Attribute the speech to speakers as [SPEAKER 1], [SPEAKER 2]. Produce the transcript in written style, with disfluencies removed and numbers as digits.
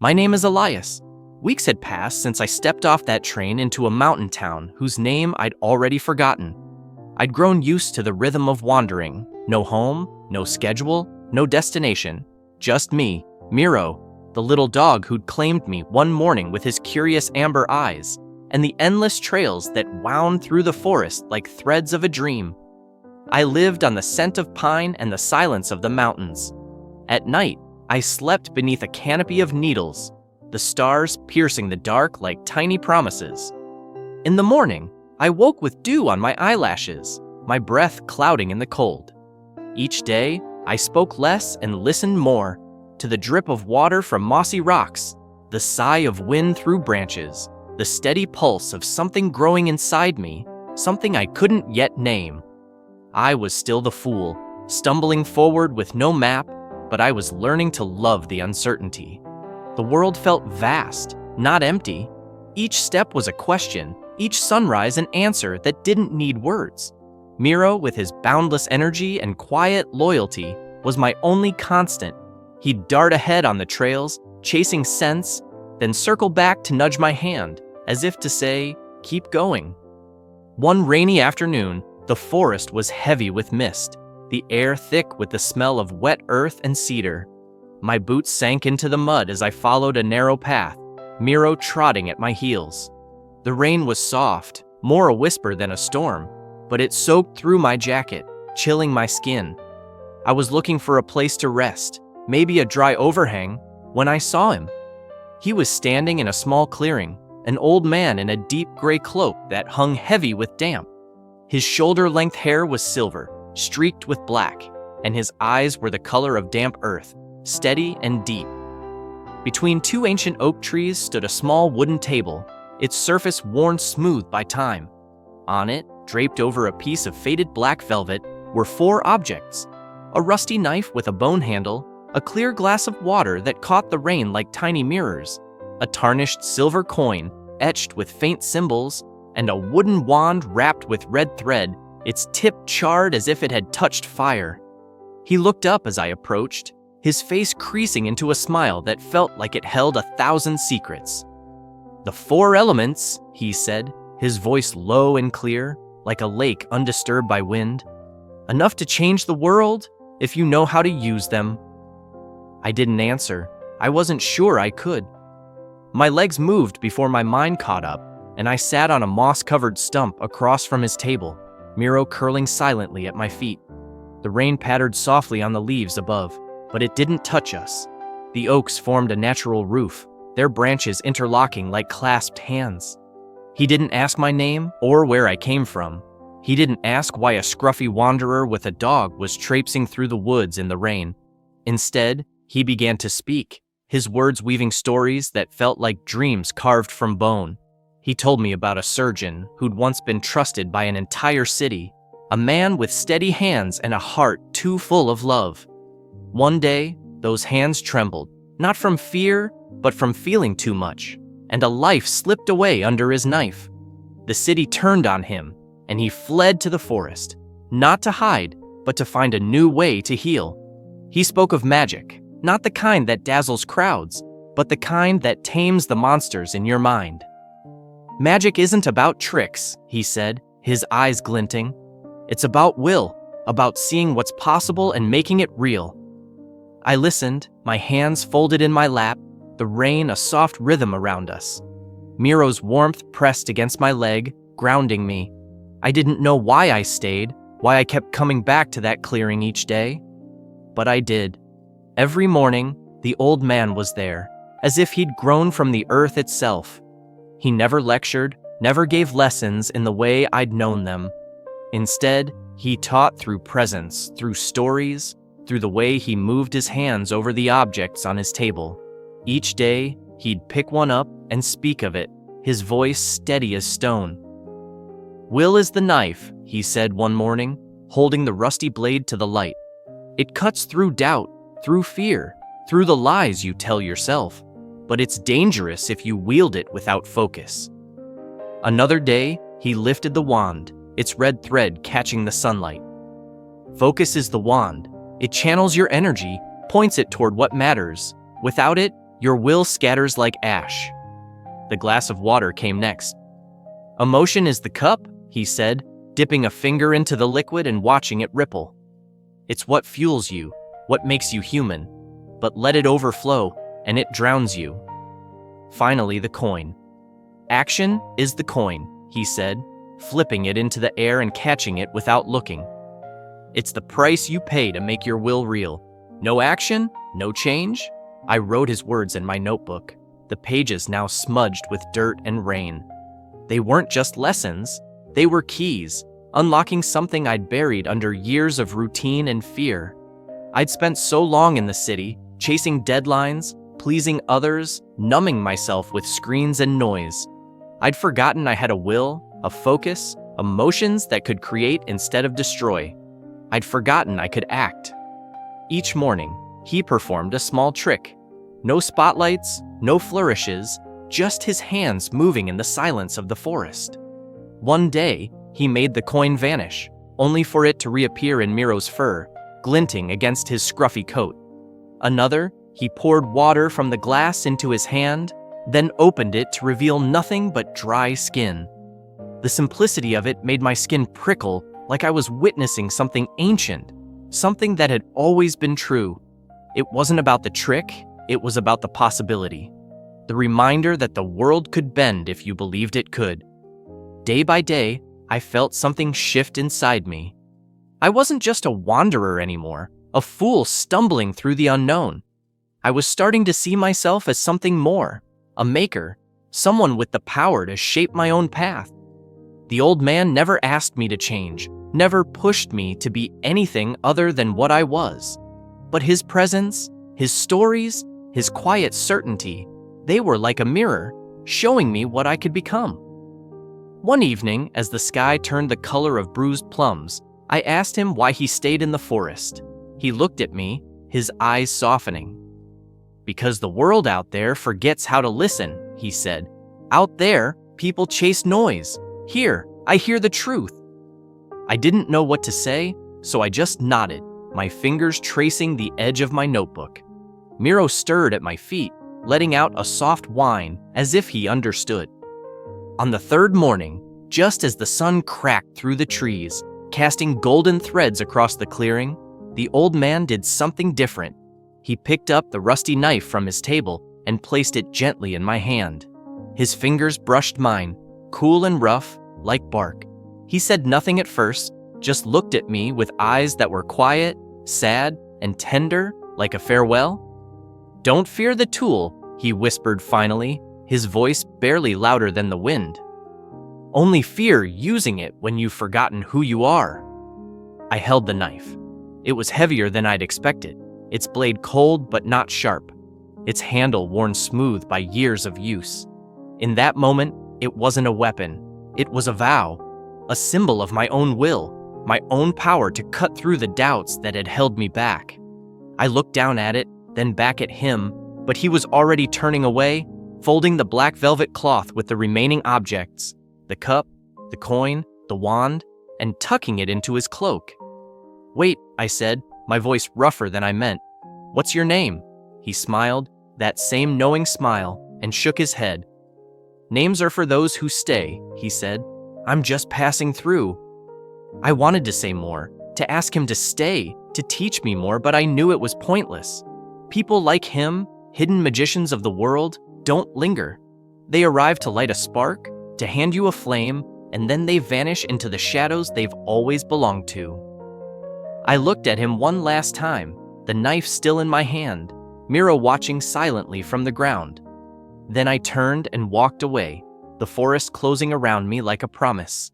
[SPEAKER 1] My name is Elias. Weeks had passed since I stepped off that train into a mountain town whose name I'd already forgotten. I'd grown used to the rhythm of wandering. No home, no schedule, no destination. Just me, Miro, the little dog who'd claimed me one morning with his curious amber eyes, and the endless trails that wound through the forest like threads of a dream. I lived on the scent of pine and the silence of the mountains. At night, I slept beneath a canopy of needles, the stars piercing the dark like tiny promises. In the morning, I woke with dew on my eyelashes, my breath clouding in the cold. Each day, I spoke less and listened more, to the drip of water from mossy rocks, the sigh of wind through branches, the steady pulse of something growing inside me, something I couldn't yet name. I was still the fool, stumbling forward with no map, but I was learning to love the uncertainty. The world felt vast, not empty. Each step was a question, each sunrise an answer that didn't need words. Miro, with his boundless energy and quiet loyalty, was my only constant. He'd dart ahead on the trails, chasing scents, then circle back to nudge my hand, as if to say, "Keep going." One rainy afternoon, the forest was heavy with mist, the air thick with the smell of wet earth and cedar. My boots sank into the mud as I followed a narrow path, Miro trotting at my heels. The rain was soft, more a whisper than a storm, but it soaked through my jacket, chilling my skin. I was looking for a place to rest, maybe a dry overhang, when I saw him. He was standing in a small clearing, an old man in a deep gray cloak that hung heavy with damp. His shoulder-length hair was silver, streaked with black, and his eyes were the color of damp earth, steady and deep. Between two ancient oak trees stood a small wooden table, its surface worn smooth by time. On it, draped over a piece of faded black velvet, were four objects: a rusty knife with a bone handle, a clear glass of water that caught the rain like tiny mirrors, a tarnished silver coin etched with faint symbols, and a wooden wand wrapped with red thread, its tip charred as if it had touched fire. He looked up as I approached, his face creasing into a smile that felt like it held 1,000 secrets. "The four elements," he said, his voice low and clear, like a lake undisturbed by wind. "Enough to change the world, if you know how to use them." I didn't answer. I wasn't sure I could. My legs moved before my mind caught up, and I sat on a moss-covered stump across from his table, Miro curling silently at my feet. The rain pattered softly on the leaves above, but it didn't touch us. The oaks formed a natural roof, their branches interlocking like clasped hands. He didn't ask my name or where I came from. He didn't ask why a scruffy wanderer with a dog was traipsing through the woods in the rain. Instead, he began to speak, his words weaving stories that felt like dreams carved from bone. He told me about a surgeon who'd once been trusted by an entire city, a man with steady hands and a heart too full of love. One day, those hands trembled, not from fear, but from feeling too much, and a life slipped away under his knife. The city turned on him, and he fled to the forest, not to hide, but to find a new way to heal. He spoke of magic, not the kind that dazzles crowds, but the kind that tames the monsters in your mind. "Magic isn't about tricks," he said, his eyes glinting. "It's about will, about seeing what's possible and making it real." I listened, my hands folded in my lap, the rain a soft rhythm around us. Miro's warmth pressed against my leg, grounding me. I didn't know why I stayed, why I kept coming back to that clearing each day. But I did. Every morning, the old man was there, as if he'd grown from the earth itself. He never lectured, never gave lessons in the way I'd known them. Instead, he taught through presence, through stories, through the way he moved his hands over the objects on his table. Each day, he'd pick one up and speak of it, his voice steady as stone. "Will is the knife," he said one morning, holding the rusty blade to the light. "It cuts through doubt, through fear, through the lies you tell yourself, but it's dangerous if you wield it without focus." Another day, he lifted the wand, its red thread catching the sunlight. "Focus is the wand. It channels your energy, points it toward what matters. Without it, Your will scatters like ash. The glass of water came next. Emotion is the cup, he said, dipping a finger into the liquid and watching it ripple. It's what fuels you, what makes you human. But let it overflow, and it drowns you. Finally, the coin. Action is the coin, he said, flipping it into the air and catching it without looking. It's the price you pay to make your will real. No action, no change? I wrote his words in my notebook, the pages now smudged with dirt and rain. They weren't just lessons, they were keys, unlocking something I'd buried under years of routine and fear. I'd spent so long in the city, chasing deadlines, pleasing others, numbing myself with screens and noise. I'd forgotten I had a will, a focus, emotions that could create instead of destroy. I'd forgotten I could act. Each morning, he performed a small trick. No spotlights, no flourishes, just his hands moving in the silence of the forest. One day, he made the coin vanish, only for it to reappear in Miro's fur, glinting against his scruffy coat. Another, he poured water from the glass into his hand, then opened it to reveal nothing but dry skin. The simplicity of it made my skin prickle like I was witnessing something ancient, something that had always been true. It wasn't about the trick, it was about the possibility. The reminder that the world could bend if you believed it could. Day by day, I felt something shift inside me. I wasn't just a wanderer anymore, a fool stumbling through the unknown. I was starting to see myself as something more, a maker, someone with the power to shape my own path. The old man never asked me to change, never pushed me to be anything other than what I was. But his presence, his stories, his quiet certainty, they were like a mirror, showing me what I could become. One evening, as the sky turned the color of bruised plums, I asked him why he stayed in the forest. He looked at me, his eyes softening. Because the world out there forgets how to listen, he said. Out there, people chase noise. Here, I hear the truth. I didn't know what to say, so I just nodded, my fingers tracing the edge of my notebook. Miro stirred at my feet, letting out a soft whine as if he understood. On the third morning, just as the sun cracked through the trees, casting golden threads across the clearing, the old man did something different. He picked up the rusty knife from his table and placed it gently in my hand. His fingers brushed mine, cool and rough, like bark. He said nothing at first, just looked at me with eyes that were quiet, sad, and tender, like a farewell. Don't fear the tool, he whispered finally, his voice barely louder than the wind. Only fear using it when you've forgotten who you are. I held the knife. It was heavier than I'd expected, its blade cold but not sharp, its handle worn smooth by years of use. In that moment, it wasn't a weapon. It was a vow, a symbol of my own will, my own power to cut through the doubts that had held me back. I looked down at it, then back at him, but he was already turning away, folding the black velvet cloth with the remaining objects, the cup, the coin, the wand, and tucking it into his cloak. Wait, I said, my voice rougher than I meant. What's your name? He smiled, that same knowing smile, and shook his head. Names are for those who stay, he said. I'm just passing through. I wanted to say more, to ask him to stay, to teach me more, but I knew it was pointless. People like him, hidden magicians of the world, don't linger. They arrive to light a spark, to hand you a flame, and then they vanish into the shadows they've always belonged to. I looked at him one last time, the knife still in my hand, Miro watching silently from the ground. Then I turned and walked away, the forest closing around me like a promise.